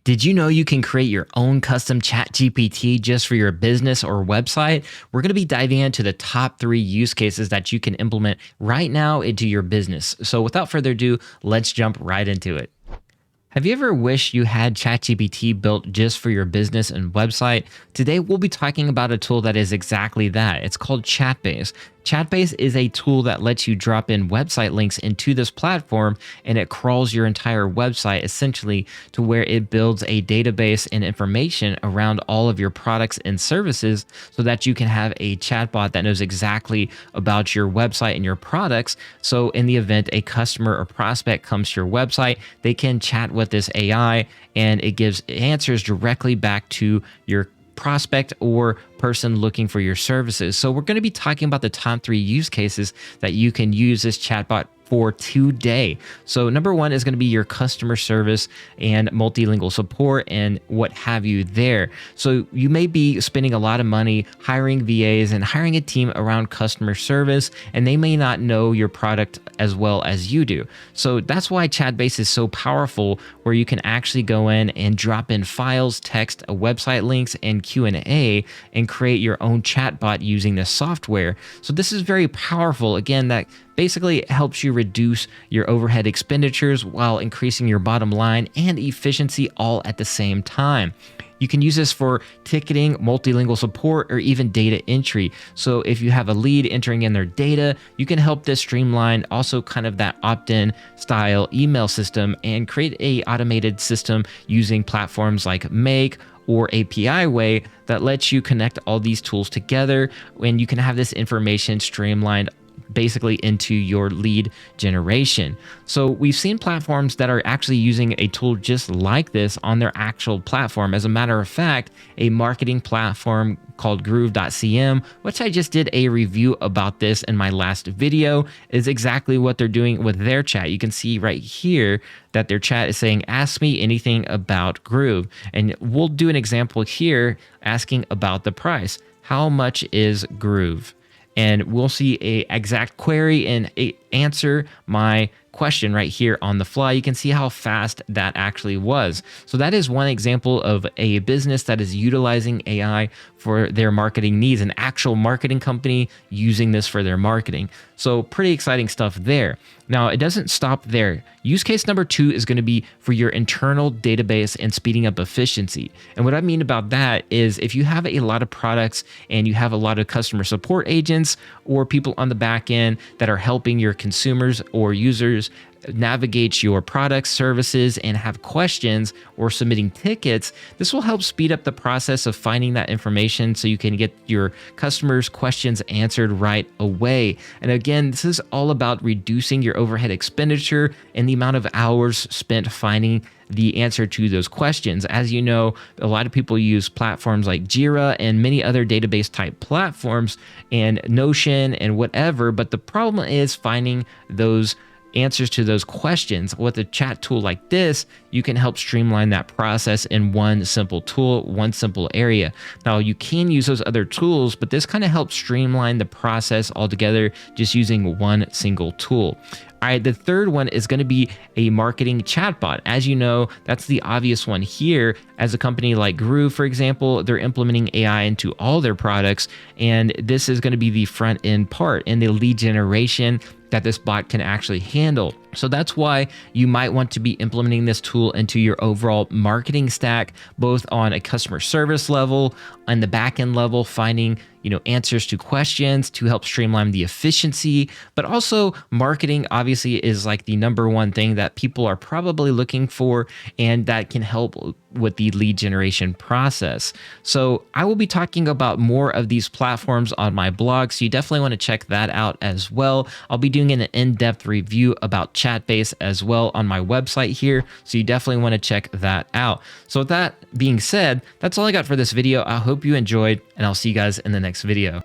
Did you know you can create your own custom chat GPT just for your business or website? We're going to be diving into the top 3 use cases that you can implement right now into your business. So without further ado, let's jump right into it. Have you ever wished you had ChatGPT built just for your business and website? Today, we'll be talking about a tool that is exactly that. It's called Chatbase. Chatbase is a tool that lets you drop in website links into this platform, and it crawls your entire website essentially to where it builds a database and information around all of your products and services so that you can have a chatbot that knows exactly about your website and your products. So in the event a customer or prospect comes to your website, they can chat with this AI and it gives answers directly back to your prospect or person looking for your services. So we're going to be talking about the top 3 use cases that you can use this chatbot for today. So number 1 is going to be your customer service and multilingual support and what have you there. So you may be spending a lot of money hiring VAs and hiring a team around customer service, and they may not know your product as well as you do. So that's why Chatbase is so powerful, where you can actually go in and drop in files, text, website links, and Q&A and create your own chatbot using this software. So this is very powerful. Again, that basically helps you reduce your overhead expenditures while increasing your bottom line and efficiency all at the same time. You can use this for ticketing, multilingual support, or even data entry. So if you have a lead entering in their data, you can help this streamline also kind of that opt-in style email system and create a automated system using platforms like Make or API way that lets you connect all these tools together, and you can have this information streamlined basically into your lead generation. So we've seen platforms that are actually using a tool just like this on their actual platform. As a matter of fact, a marketing platform called Groove.cm, which I just did a review about this in my last video, is exactly what they're doing with their chat. You can see right here that their chat is saying, ask me anything about Groove. And we'll do an example here asking about the price. How much is Groove? And we'll see a exact query and answer my question right here on the fly. You can see how fast that actually was. So that is one example of a business that is utilizing AI for their marketing needs, an actual marketing company using this for their marketing. So pretty exciting stuff there. Now, it doesn't stop there. Use case number 2 is going to be for your internal database and speeding up efficiency. And what I mean about that is if you have a lot of products and you have a lot of customer support agents or people on the back end that are helping your consumers or users navigate your products, services, and have questions or submitting tickets, this will help speed up the process of finding that information so you can get your customers' questions answered right away. And again, this is all about reducing your overhead expenditure and the amount of hours spent finding the answer to those questions. As you know, a lot of people use platforms like Jira and many other database type platforms and Notion and whatever, but the problem is finding those answers to those questions. With a chat tool like this, you can help streamline that process in one simple tool, one simple area. Now, you can use those other tools, but this kind of helps streamline the process altogether just using one single tool. All right, the third one is going to be a marketing chatbot. As you know, that's the obvious one here. As a company like Groove, for example, they're implementing AI into all their products, and this is going to be the front end part in the lead generation that this bot can actually handle. So that's why you might want to be implementing this tool into your overall marketing stack, both on a customer service level, on the back end level, finding answers to questions to help streamline the efficiency. But also marketing obviously is like the number one thing that people are probably looking for, and that can help with the lead generation process. So I will be talking about more of these platforms on my blog, so you definitely want to check that out as well. I'll be doing an in-depth review about Chatbase as well on my website here, so you definitely want to check that out. So with that being said, that's all I got for this video. I hope you enjoyed, and I'll see you guys in the next video.